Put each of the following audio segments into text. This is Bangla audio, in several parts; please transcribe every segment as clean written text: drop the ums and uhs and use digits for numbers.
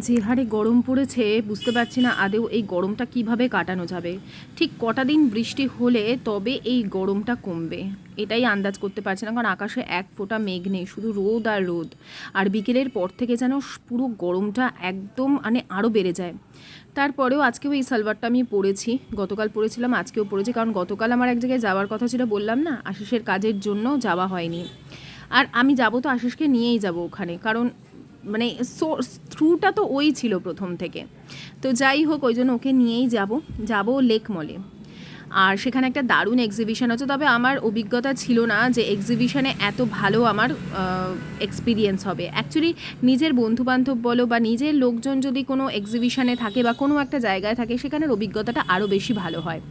যে হারে গরম পড়েছে বুঝতে পারছি না আদৌ এই গরমটা কিভাবে কাটানো যাবে। ঠিক কটা দিন বৃষ্টি হলে তবে এই গরমটা কমবে, এটাই আন্দাজ করতে পারছি না। কারণ আকাশে এক ফোঁটা মেঘ নেই, শুধু রোদ আর রোদ। আর বিকেলের পর থেকে যেন পুরো গরমটা একদম মানে আরও বেড়ে যায়। তারপরেও আজকেও এই সালোয়ারটা আমি পরেছি, গতকাল পরেছিলাম, আজকেও পরেছি। কারণ গতকাল আমার এক জায়গায় যাওয়ার কথা ছিল, বললাম না, আশিসের কাজের জন্য যাওয়া হয়নি। আর আমি যাবো তো আশিসকে নিয়েই যাব ওখানে, কারণ মানে থ্রুটা তো ওই ছিল প্রথম থেকে। তো যাই হোক, ওই জন্য ওকে নিয়েই যাব লেক মলে। আর সেখানে একটা দারুণ এক্সিবিশন আছে, তবে আমার অভিজ্ঞতা ছিল না যে এক্সিবিশনে এত ভালো আমার এক্সপিরিয়েন্স হবে। অ্যাকচুয়ালি নিজের বন্ধুবান্ধব বলো বা নিজের লোকজন যদি কোনো এক্সিবিশনে থাকে বা কোনো একটা জায়গায় থাকে, সেখানের অভিজ্ঞতাটা আরও বেশি ভালো হয়।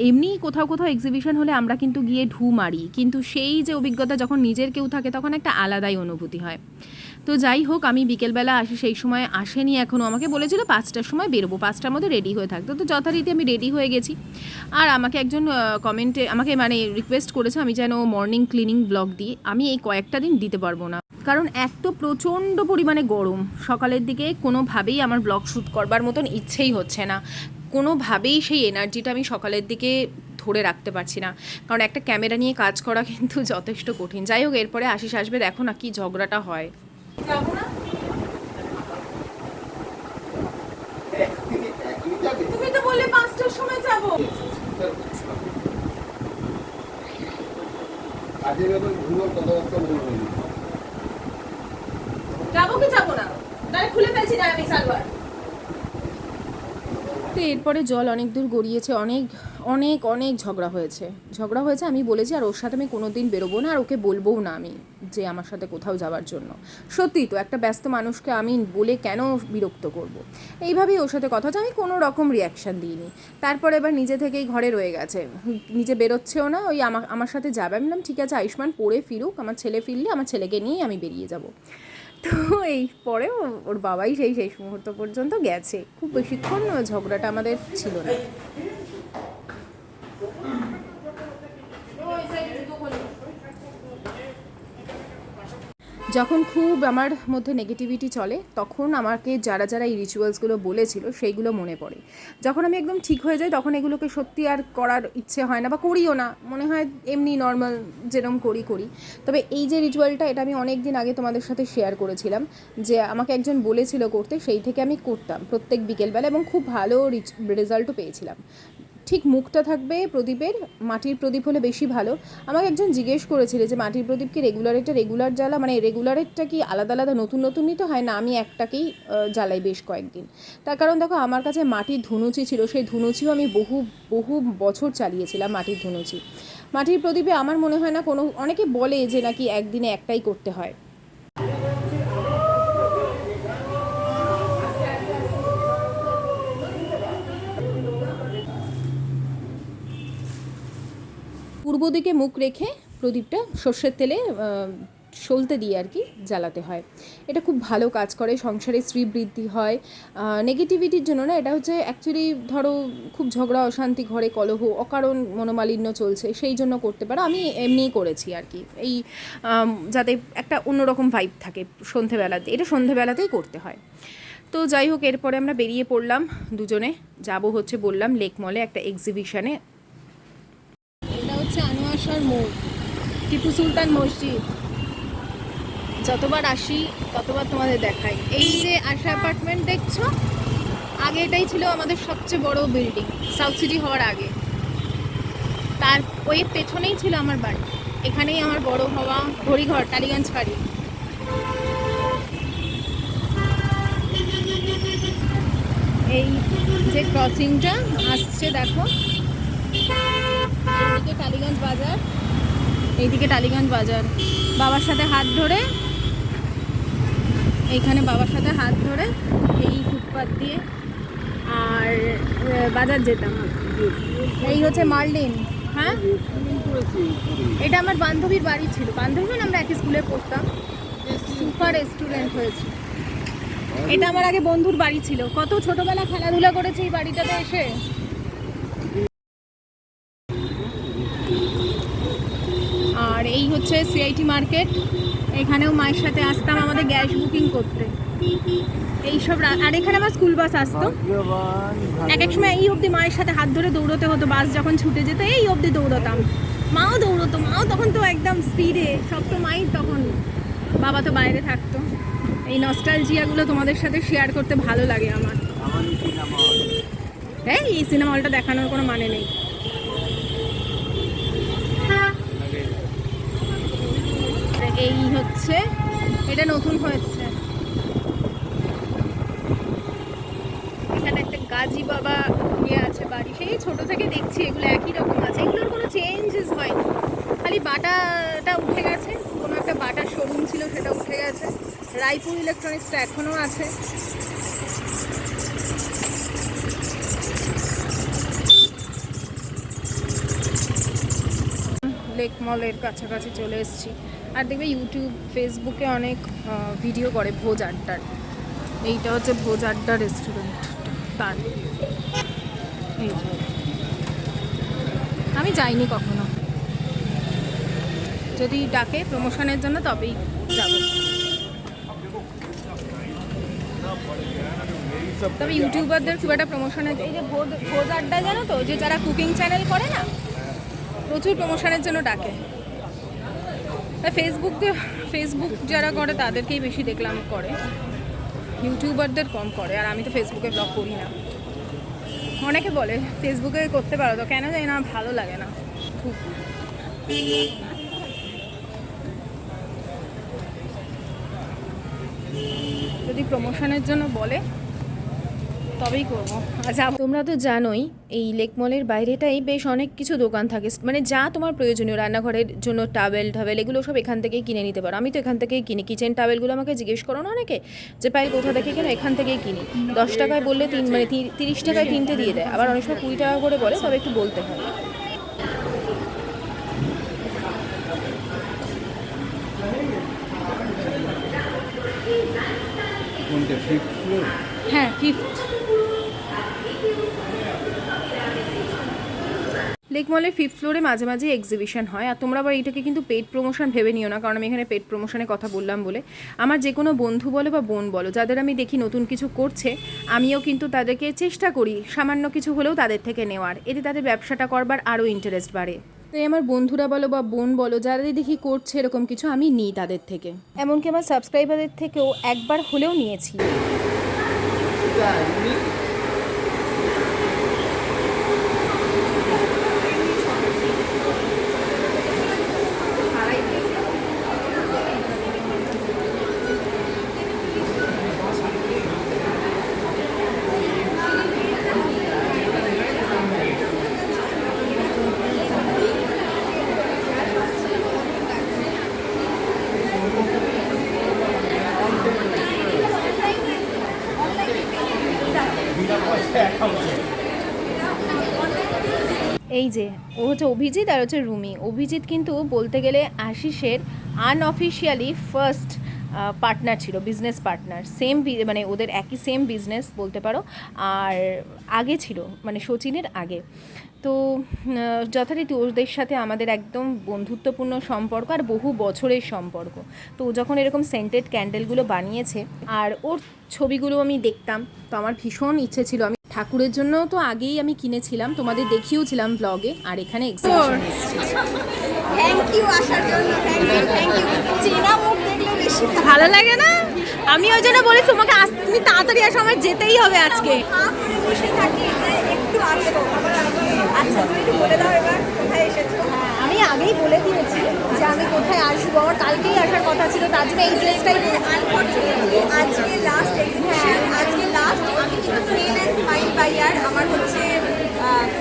এমনিই কোথাও কোথাও এক্সিবিশন হলে আমরা কিন্তু গিয়ে ঢু মারি, কিন্তু সেই যে অভিজ্ঞতা যখন নিজের কেউ থাকে তখন একটা আলাদাই অনুভূতি হয়। তো যাই হোক, আমি বিকেলবেলা আসি, সেই সময় আসেনি এখনও। আমাকে বলেছিল 5টার সময় বেরোবো, 5টার মধ্যে রেডি হয়ে থাকতো। তো যথারীতি আমি রেডি হয়ে গেছি। আর আমাকে একজন কমেন্টে আমাকে মানে রিকোয়েস্ট করেছে আমি যেন মর্নিং ক্লিনিং ব্লগ দিই। আমি এই কয়েকটা দিন দিতে পারবো না, কারণ এক তো প্রচণ্ড পরিমাণে গরম। সকালের দিকে কোনোভাবেই আমার ব্লগ শ্যুট করবার মতন ইচ্ছেই হচ্ছে না, কোনোভাবেই সেই এনার্জিটা আমি সকালের দিকে ধরে রাখতে পারছি না। কারণ একটা ক্যামেরা নিয়ে কাজ করা কিন্তু যথেষ্ট কঠিন। যাই হোক, এরপরে আশিস আসবে, দেখো না কি ঝগড়াটা হয়। যাবো না, তুমি তো বললে 5টার সময় যাবো। যাবো কি যাবো না, ডাইরেক্ট খুলে ফেলছি না আমি সালোয়ার। তো এরপরে জল অনেক দূর গড়িয়েছে, অনেক অনেক অনেক ঝগড়া হয়েছে। আমি বলেছি আর ওর সাথে আমি কোনো দিন বেরোবো না, আর ওকে বলবোও না আমি যে আমার সাথে কোথাও যাওয়ার জন্য। সত্যি তো, একটা ব্যস্ত মানুষকে আমি বলে কেন বিরক্ত করব। এইভাবেই ওর সাথে কথা হচ্ছে, আমি কোনো রকম রিয়াকশান দিইনি। তারপরে এবার নিজে থেকেই ঘরে রয়ে গেছে, নিজে বেরোচ্ছেও না। ওই আমার সাথে যাবে। আমি বললাম ঠিক আছে, আয়ুষ্মান পড়ে ফিরুক, আমার ছেলে ফিরলে আমার ছেলেকে নিয়েই আমি বেরিয়ে যাব। তো এই পরে ওর বাবাই শেষ মুহূর্ত পর্যন্ত গেছে, খুব বেশিক্ষণ ঝগড়াটা আমাদের ছিল না। যখন খুব আমার মধ্যে নেগেটিভিটি চলে, তখন আমাকে যারা যারা এই রিচুয়ালসগুলো বলেছিল সেইগুলো মনে পড়ে। যখন আমি একদম ঠিক হয়ে যাই, তখন এগুলোকে সত্যি আর করার ইচ্ছে হয় না, বা করিও না, মনে হয় এমনি নর্মাল যেরকম করি। তবে এই যে রিচুয়ালটা, এটা আমি অনেক দিন আগে তোমাদের সাথে শেয়ার করেছিলাম, যে আমাকে একজন বলেছিল করতে, সেই থেকে আমি করতাম প্রত্যেক বিকেলবেলা, এবং খুব ভালো রেজাল্টও পেয়েছিলাম। ঠিক মুখটা থাকবে প্রদীপের, মাটির প্রদীপ হলে বেশি ভালো। আমাকে একজন জিজ্ঞেস করেছিল যে মাটির প্রদীপ কি রেগুলার জ্বালা, মানে রেগুলারেরটা কি আলাদা আলাদা নতুন নতুন নিতে হয় না? আমি একটাকেই জ্বালাই বেশ কয়েকদিন। তার কারণ দেখো, আমার কাছে মাটির ধুনুচি ছিল, সেই ধুনুচিও আমি বহু বহু বছর চালিয়েছিলাম। মাটির প্রদীপে আমার মনে হয় না কোনো, অনেকে বলে যে নাকি একদিনে একটাই করতে হয়। পূর্ব দিকে মুখ রেখে প্রদীপটা সর্ষের তেলে সলতে দিয়ে আর কি জ্বালাতে হয়। এটা খুব ভালো কাজ করে, সংসারে শ্রীবৃদ্ধি হয়, নেগেটিভিটির জন্য না। এটা হচ্ছে অ্যাকচুয়ালি ধরো খুব ঝগড়া অশান্তি, ঘরে কলহ, অকারণ মনোমালিন্য চলছে, সেই জন্য করতে পারো। আমি এমনিই করেছি আর কি, এই যাতে একটা অন্যরকম ভাইব থাকে সন্ধেবেলাতে, এটা সন্ধেবেলাতেই করতে হয়। তো যাই হোক, এরপরে আমরা বেরিয়ে পড়লাম দুজনে, যাব হচ্ছে বললাম লেক মলে একটা এক্সিবিশনে। আনোয়ার মোড়, টিপু সুলতান মসজিদ। যতবার আসি ততবার তোমাদের দেখাই। এই যে আশা অ্যাপার্টমেন্ট দেখছো, আগে এটাই ছিল আমাদের সবচেয়ে বড় বিল্ডিং, সাউথ সিটি হওয়ার আগে। তার ওই পেছনেই ছিল আমার বাড়ি, এখানেই আমার বড় হওয়া। ঘড়িঘর, টালিগঞ্জ বাড়ি। এই যে ক্রসিংটা আসছে দেখো, এইদিকে টালিগঞ্জ বাজার, এইদিকে টালিগঞ্জ বাজার। বাবার সাথে হাত ধরে, এইখানে বাবার সাথে হাত ধরে এই ফুটপাথ দিয়ে আর বাজার যেতাম। এই হচ্ছে মার্লিন। হ্যাঁ, এটা আমার বান্ধবীর বাড়ি ছিল। বান্ধবী মানে আমরা একই স্কুলে পড়তাম, সুপার স্টুডেন্ট হয়েছে। এটা আমার আগে বন্ধুর বাড়ি ছিল, কত ছোটবেলা খেলাধুলা করেছি এই বাড়িটাতে এসে। আর এই হচ্ছে সিআইটি মার্কেট, এখানেও মায়ের সাথে আসতাম আমাদের গ্যাস বুকিং করতে। এইসব আর এখানে আমার স্কুল বাস আসতো, এক এক সময় এই অবধি মায়ের সাথে হাত ধরে দৌড়তে হতো, বাস যখন ছুটে যেত এই অবধি দৌড়তাম, মাও দৌড়তো, মাও তখন তো একদম স্পিডে, সব তো মাই তখন, বাবা তো বাইরে থাকতো। এই নস্টালজিয়াগুলো তোমাদের সাথে শেয়ার করতে ভালো লাগে আমার। এই সিনেমা হলটা দেখানোর কোনো মানে নেই। এই হচ্ছে, এটা নতুন হয়েছে, এখানে একটা গাজী বাবা ইয়ে আছে বাড়ি, সেই ছোট থেকে দেখছি এগুলো একই রকম আছে, এগুলোর কোনো চেঞ্জেস হয়নি, খালি বাটাটা উঠে গেছে, কোনো একটা বাটার শোরুম ছিল সেটা উঠে গেছে, রায়পুর ইলেকট্রনিক্সটা এখনও আছে। লেক মলের কাছাকাছি চলে এসেছি, আর দেখবে ইউটিউব ফেসবুকে অনেক ভিডিও করে ভোজ আড্ডার, এইটা হচ্ছে ভোজ আড্ডা রেস্টুরেন্ট তার, এই আমি যাইনি কখনো, যদি ডাকে প্রমোশনের জন্য তবেই যাব, তবে ইউটিউবারদের খুব একটা প্রমোশনের, এই যে ভোজ আড্ডা জানো তো, যে যারা কুকিং চ্যানেল করে না, প্রচুর প্রমোশনের জন্য ডাকে, ফেসবুক যারা করে তাদেরকেই বেশি দেখলাম করে, ইউটিউবারদের কম করে, আর আমি তো ফেসবুকে ব্লগ করি না। অনেকে বলে ফেসবুকে করতে পারো, তো কেন জানি না, ভালো লাগে না খুব। যদি প্রমোশনের জন্য বলে তবেই করবো। আচ্ছা, তোমরা তো জানোই এই লেক মলের বাইরেটাই বেশ অনেক কিছু দোকান থাকে, মানে যা তোমার প্রয়োজনীয় রান্নাঘরের জন্য টাওয়েল এগুলো সব এখান থেকেই কিনে নিতে পারো। আমি তো এখান থেকেই কিনি, কিচেন টাওয়েলগুলো আমাকে জিজ্ঞেস করো না অনেকে যে পাই কোথা থেকে কেন, এখান থেকেই কিনি, 10 টাকায় বললে 30 টাকায় 3টে দিয়ে দেয়, আবার অনেক সময় 20 টাকা করে বলে, তবে একটু বলতে হয়। হ্যাঁ, 5th লেক মলের 5th ফ্লোরে মাঝে মাঝে এক্সিবিশন হয়, আর তোমরা আবার এইটাকে কিন্তু পেড প্রমোশন ভেবে নিও না, কারণ আমি এখানে পেড প্রমোশনের কথা বললাম বলে। আমার যে কোনো বন্ধু বলো বা বোন বলো, যাদের আমি দেখি নতুন কিছু করছে, আমিও কিন্তু তাদেরকে চেষ্টা করি সামান্য কিছু হলেও তাদের থেকে নেওয়ার, এতে তাদের ব্যবসাটা করবার আরও ইন্টারেস্ট বাড়ে। তাই আমার বন্ধুরা বলো বা বোন বলো, যাদের দেখি করছে এরকম কিছু, আমি নিই তাদের থেকে, এমনকি আমার সাবস্ক্রাইবারদের থেকেও একবার হলেও নিয়েছি। এই যে ও হচ্ছে অভিজিৎ আর হচ্ছে রুমি। অভিজিৎ কিন্তু বলতে গেলে আশিসের আনঅফিশিয়ালি ফার্স্ট পার্টনার ছিল, বিজনেস পার্টনার, সেম মানে ওদের একই সেম বিজনেস বলতে পারো, আর আগে ছিল মানে সচিনের আগে। তো যথারীতি ওদের সাথে আমাদের একদম বন্ধুত্বপূর্ণ সম্পর্ক আর বহু বছরের সম্পর্ক। তো ও যখন এরকম সেন্টেড ক্যান্ডেলগুলো বানিয়েছে আর ওর ছবিগুলো আমি দেখতাম, তো আমার ভীষণ ইচ্ছে ছিল, আমি ঠাকুরের জন্য তো আগেই আমি কিনেছিলাম, তোমাদের দেখিয়েওছিলাম ব্লগে, আর এখানে এক্সিবিশন এসেছি। থ্যাংক ইউ আসার জন্য, থ্যাংক ইউ। চেনা মুখ দেখলে বেশি ভালো লাগে না? আমি ওই জন্য বলি তোমাকে তুমি তাড়াতাড়ি আসো, আমার যেতেই হবে আজকে। বসে থাকি একটু আসবো। আচ্ছা, তুমি একটু বলে দাও এবার কোথায় এসেছো। আমি আগেই বলে দিয়েছি যে আমি কোথায় আসবো, আমার কালকেই আসার কথা ছিল, তার জন্য এই ড্রেসটাই আজকে লাস্ট এক্সিবিশন, আজকে লাস্ট। আমি কিন্তু স্মেল অ্যান্ড স্মাইল বাইয়ার, আমার হচ্ছে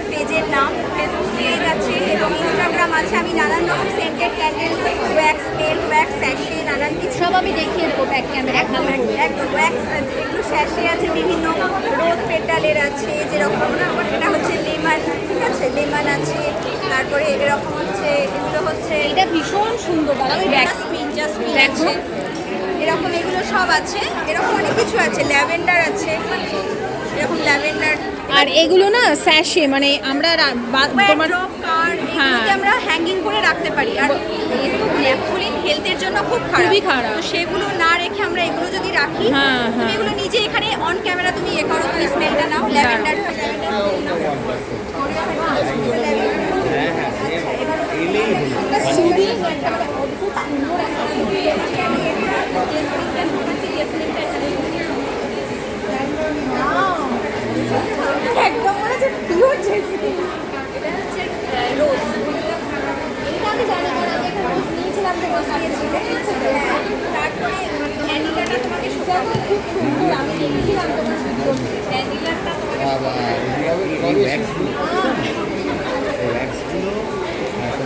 পেজের নাম, ফেসবুক পেজ আছে এবং ইনস্টাগ্রাম আছে। আমি নানান রকম scented candle, wax smell, wax sachet, নানান কিছু সব আমি দেখিয়ে দেবো ব্যাক ক্যামেরা। একদম ওয়্যাক্স, এগুলো স্যাশে আছে, বিভিন্ন রোজ পেটালের আছে, যেরকম এটা হচ্ছে লেমন, ঠিক আছে, লেমন আছে, তারপরে এরকম হচ্ছে, এগুলো হচ্ছে এটা ভীষণ সুন্দর, আমি জাসমিন আছে, এরকম এগুলো সব আছে, এরকম অনেক কিছু আছে, ল্যাভেন্ডার আছে, এরকম ল্যাভেন্ডার। আর এগুলো না স্যাশে, মানে আমরা তোমার এগুলোকে আমরা হ্যাঙ্গিং করে রাখতে পারি, আর ন্যাপথলিন হেলথের জন্য খুব খারাপ, খুবই খারাপ। তো সেগুলো না রেখে রেখে আমরা এগুলো যদি রাখি, হ্যাঁ, তুমি হ্যাঁ। এগুলো নিজে এখানে অন ক্যামেরা তুমি এ করো, তুমি স্মেলটা নাও, ল্যাভেন্ডার একদম মনে হচ্ছে পিওর জেসমিন। এটা হচ্ছে রোজ। এটা আমি জানি না, আমি একটা রোজ নিয়েছিলাম, তো রোজ নিয়েছিল। তারপরে ভ্যানিলাটা তোমাকে শোকাবো, খুব সুন্দর, আমি দেখছিলাম তোমার ভ্যানিলাটা তোমাকে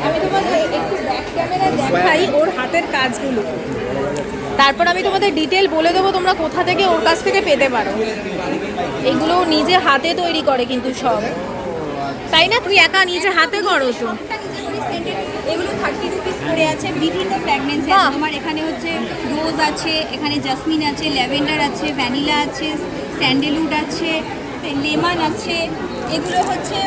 আমি তোমাদের একটু ব্যাক ক্যামেরা দেখাই ওর হাতের কাজগুলো, তারপর আমি তোমাদের ডিটেল বলে দেবো তোমরা কোথা থেকে ওর কাছ থেকে পেতে পারো। এগুলো ও নিজে হাতে তৈরি করে কিন্তু সব, তাই না? তুই একা নিজে হাতে করো তো? এগুলো 30 রুপিস করে আছে, বিভিন্ন ফ্র্যাগনেন্স আছে তোমার। এখানে হচ্ছে রোজ আছে, এখানে জাসমিন আছে, ল্যাভেন্ডার আছে, ভ্যানিলা আছে, স্যান্ডেলউড আছে, লেমন আছে। এগুলো হচ্ছে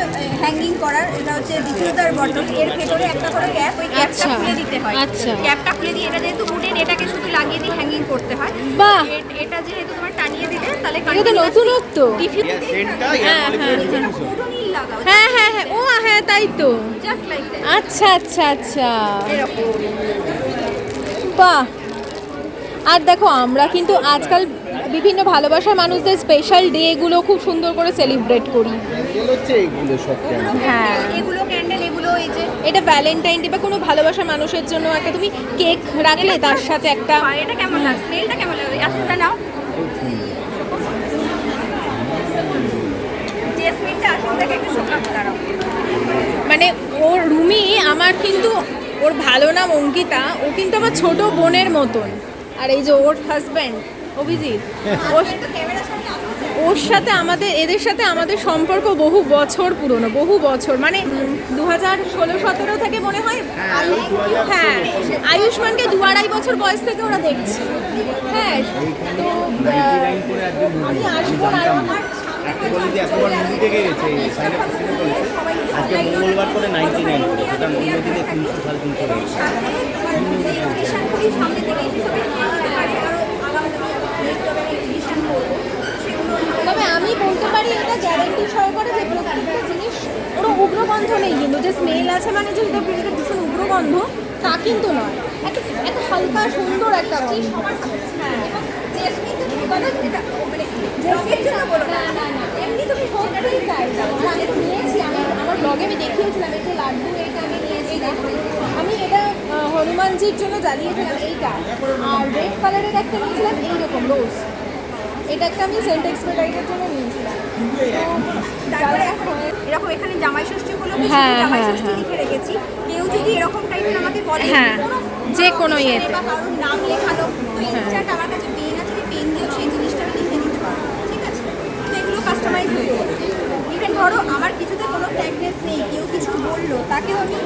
হ্যাঙ্গিং করার, এটা হচ্ছে ডিফিউজার বটল, এর ভেতরে একটা করে ক্যাপ, ওই ক্যাপটা খুলে দিতে হয়। আচ্ছা, ক্যাপটা খুলে দিয়ে, এটা যেহেতু উডেন, এটাকে শুধু লাগিয়ে দিয়ে হ্যাঙ্গিং করতে হয়। বাহ, এটা যেহেতু তোমার টানিয়ে দিলে তাহলে এটা তো নতুনত্ব। হ্যাঁ হ্যাঁ হ্যাঁ, ও হ্যাঁ তাই তো। আচ্ছা আচ্ছা আচ্ছা, বাহ। আর দেখো আমরা কিন্তু আজকাল বিভিন্ন ভালোবাসার মানুষদের স্পেশাল ডে গুলো খুব সুন্দর করে সেলিব্রেট করি। হ্যাঁ, এগুলো ক্যান্ডেল, এগুলো এই যে এটা ভ্যালেন্টাইন ডে বা কোনো ভালোবাসার মানুষের জন্য একটা তুমি কেক রাখলে তার সাথে একটা, এটা কেমন লাগে, স্মেলটা কেমন লাগে? আচ্ছা নাও, জেসমিনটা আসলে একটু শোকাতে দাঁড়াও। মানে ওর রুমি আমার কিন্তু, ওর ভালো নাম অঙ্কিতা, ও কিন্তু আমার ছোট বোনের মতন। আর এই যে ওর হাজব্যান্ড অভিজিৎ, ওর সাথে আমাদের, এদের সাথে আমাদের সম্পর্ক বহু বছর পুরনো, বহু বছর, মানে 2016-17 থেকে মনে হয়। হ্যাঁ, আয়ুষ্মানকে 2-2.5 বছর বয়স থেকে ওরা দেখছে। হ্যাঁ, তো আমি আসবো না, আমার আজকে মঙ্গলবার করে 99 করে, সেটা অন্য দিনে 300-350 তবে আমি বলতে পারি এটা গ্যারান্টি সহকারে যে প্রত্যেকটা জিনিস ওরও উগ্রগন্ধ নেই, কিন্তু যে স্মেল আছে মানে যে এটা ভীষণ উগ্রগন্ধ তা কিন্তু নয়, একটা একটা হালকা সুন্দর একটা গন্ধ। হ্যাঁ, জেসমিন তো তুমি বলো এটা মানে জেসমিন জন্য বলো না, না না, এমনি তুমি সত্যিই তাই। আমি তো নিয়েছি, আমি আমার ব্লগে আমি দেখিয়েছিলাম এই যে লাড্ডু, এটা আমি নিয়েছিলাম। আমি এটা হনুমানজির জন্য জ্বালিয়েছিলাম এইটা, আর রেড কালারের একটা নিয়েছিলাম এইরকম রোজ, এটা একটা আমি সেন্ট এক্সপেরিমেন্টের জন্য নিয়েছিলাম। এরকম এখানে জামাই ষষ্ঠী হলো, হ্যাঁ, জামাই হ্যাঁ, ষষ্ঠী লিখে রেখেছি। কেউ যদি এরকম টাইপের আমাকে বলে, হ্যাঁ, যে কোনো ইয়েতে, বা কারোর নাম লেখানো, তো ইনস্ট্যান্ট আমার কাছে পেন আছে, তুমি পেন দিও, সেই জিনিসটা আমি লিখে দিতে পারবো, ঠিক আছে? তো এগুলো কাস্টমাইজ হয়ে যাবে। ইভেন ধরো আমার কিছুতে কোনো ফ্র্যাগনেন্স নেই, কেউ কিছু বললো, তাকেও আমি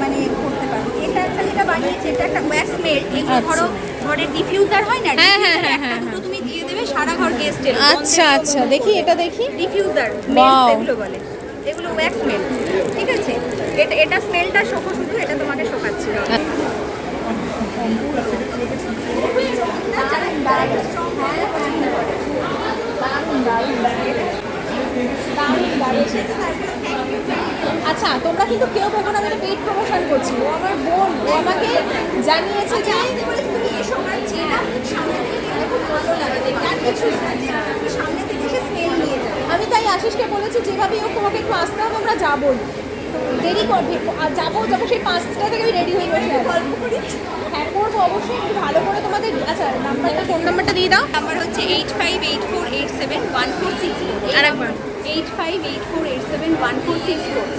মানে করতে পারবো। এটা একটা যেটা বানিয়েছে, এটা একটা ওয়্যাক্স মেড। এগুলো ধরো ঘরের ডিফিউজার হয় না, হ্যাঁ, হ্যাঁ, diffuser হ্যাঁ, একটা দুটো তুমি দিয়ে দেবে, সারা ঘর গেস্টের। আচ্ছা আচ্ছা, দেখি এটা দেখি। Diffuser Wow. এগুলো বলে, এগুলো ওয়্যাক্স মেড, ঠিক আছে? এটা স্মেলটা শোকো, শুধু এটা তোমাকে শোকাচ্ছি। আচ্ছা, তোমরা কিন্তু কেউ ভেবো না আমি পেইড প্রমোশন করছি, ও আমার বোন, ও আমাকে জানিয়েছে যে তুমি এসো, আমার চেনা সামনে থেকে দেখলে খুব ভালো লাগে দেখতে, আর কিছু না, যে তুমি সামনে থেকে এসে স্মেল নিয়ে যাবে। আমি তাই আশিসকে বলেছি যেভাবেই হোক তোমাকে একটু আসতে হবে, আমরা যাবোই, দেরি করবে, আর যাবো সেই 5টা থেকে আমি রেডি হয়ে বসে গল্প করি। হ্যাঁ করবো অবশ্যই, একটু ভালো করে তোমাদের। আচ্ছা নাম্বারটা, ফোন নাম্বারটা দিয়ে দাও। নাম্বার হচ্ছে 8584871464। আরেকবার 8584871464।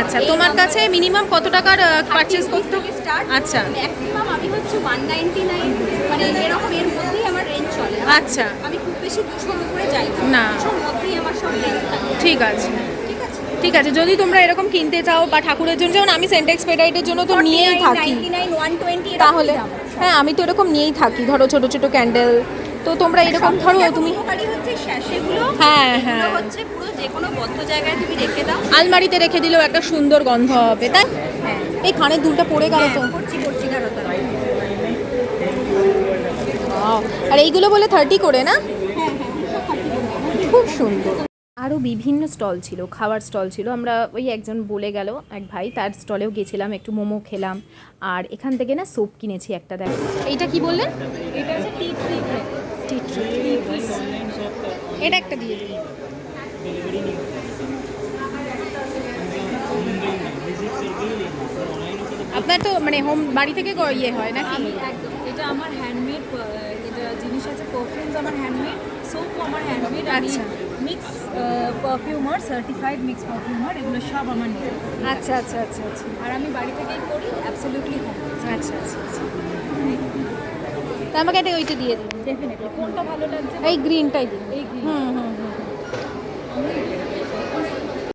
আচ্ছা, তোমার কাছে মিনিমাম কত টাকার পারচেজ করতে হবে? স্টার্ট আচ্ছা, ম্যাক্সিমাম আমি হচ্ছে 199, মানে এরকম এর মধ্যেই আমার রেঞ্জ চলে। আচ্ছা, আমি খুব বেশি 200 উপরে যাই না। 200 মধ্যেই আমার সব রেঞ্জ থাকে। ঠিক আছে ঠিক আছে, ঠিক আছে। যদি তোমরা এরকম কিনতে চাও বা ঠাকুরের জন্য, যেমন আমি সেন্ট এক্সপেরিমেন্টের জন্য তো নিয়েই থাকি, 99, 120 তাহলে হ্যাঁ আমি তো এরকম নিয়েই থাকি, ধরো ছোট ছোট ক্যান্ডেল, তো তোমরা এরকম ধরো তুমি, উপকারী হচ্ছে সেগুলো। হ্যাঁ এগুলো হ্যাঁ, হচ্ছে পুরো যে কোনো বদ্ধ জায়গায় তুমি রেখে দাও, আলমারিতে রেখে দিলেও একটা সুন্দর গন্ধ হবে, তাই? হ্যাঁ এই কানের দুলটা পড়ে গেল তো। করছি করছি, কারো তো ওয়াও, আর এইগুলো বলে 30 করে না? খুব সুন্দর। আরও বিভিন্ন স্টল ছিল, খাবার স্টল ছিল। আমরা ওই একজন বলে গেল এক ভাই, তার স্টলেও গেছিলাম, একটু মোমো খেলাম। আর এখান থেকে না সোপ কিনেছি একটা। দেখ, এইটা কি বললেন? এটা হচ্ছে টি ট্রি। Tea tree. এটা একটা দিয়ে দিন। আপনার তো মানে হোম বাড়ি থেকে ইয়ে হয় নাকি? একদম, এটা আমার হ্যান্ডমেড, এটা জিনিস আছে, পারফিউমস আমার হ্যান্ডমেড, সোপও আমার হ্যান্ডমেড। আচ্ছা। মিক্স পারফিউমার, সার্টিফাইড মিক্স পারফিউমার, এগুলো সব আমার নিজের। আচ্ছা আচ্ছা আচ্ছা আচ্ছা আর আমি বাড়ি থেকেই করি, অ্যাবসলিউটলি হোম। আচ্ছা আচ্ছা আচ্ছা। তা আমাকে একটা ওইটা দিয়ে দিন। ডেফিনেটলি। কোনটা ভালো লাগছে? এই গ্রিনটাই দিন। এই green। হুম হুম হুম।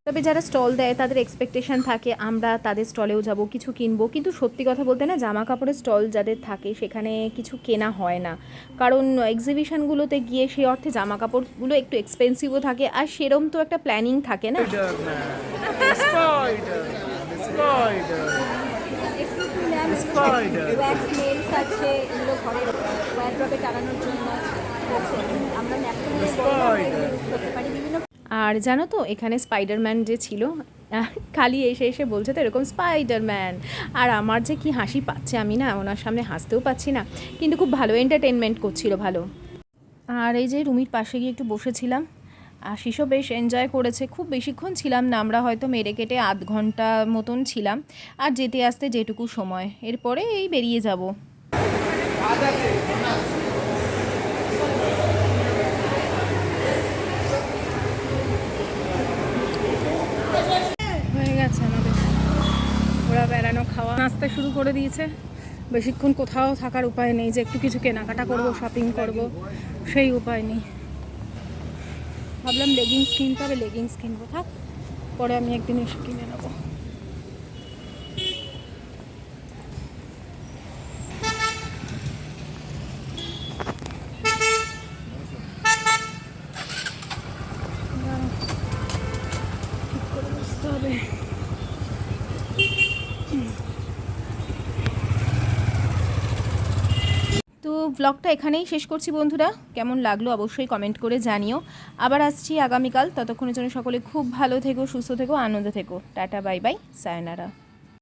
তবে যারা স্টল দেয় তাদের এক্সপেকটেশন থাকে আমরা তাদের স্টলেও যাব, কিছু কিনবো। কিন্তু সত্যি কথা বলতে না, জামা কাপড়ের স্টল যাদের থাকে সেখানে কিছু কেনা হয় না। কারণ এক্সিবিশনগুলোতে গিয়ে সেই অর্থে জামা কাপড়গুলো একটু এক্সপেন্সিভও থাকে, আর সেরম তো একটা প্ল্যানিং থাকে না। ওয়্যাক্স নেলস আছে, এগুলো ঘরে ওয়ারড্রবে টাঙানোর জন্য আছে। আমরা ন্যাপকিন করতে পারি বিভিন্ন। আর জানো তো এখানে স্পাইডারম্যান যে ছিল, খালি এসে এসে বলছে তো এরকম স্পাইডারম্যান। আর আমার যে কি হাসি পাচ্ছে, আমি না ওনার সামনে হাসতেও পাচ্ছি না, কিন্তু খুব ভালো এন্টারটেনমেন্ট করছিল, ভালো। আর এই যে রুমির পাশে গিয়ে একটু বসেছিলাম, আশিসও বেশ এনজয় করেছে। খুব বেশিক্ষণ ছিলাম না, আমরা হয়তো মেরে কেটে আধ ঘন্টা মতন ছিলাম, আর যেতে আসতে যেটুকু সময়, এরপরে এই বেরিয়ে যাব। হয়ে গেছে আমাদের ঘোরা বেড়ানো, খাওয়া, নাস্তা শুরু করে দিয়েছে। বেশিক্ষণ কোথাও থাকার উপায় নেই, যে একটু কিছু কেনাকাটা করব, শপিং করব, সেই উপায় নেই। ভাবলাম লেগিংস কিনতে হবে, লেগিংস কিনবো, থাক, পরে আমি একদিন এসে কিনে নেবো। ঠিক করে বুঝতে হবে। তো ব্লগটা এখানেই শেষ করছি বন্ধুরা, কেমন লাগলো অবশ্যই কমেন্ট করে জানিও। আবার আসছি আগামীকাল, ততক্ষণের জন্য সকলে খুব ভালো থেকো, সুস্থ থেকো, আনন্দ থেকো। Tata, bye bye, সায়োনারা।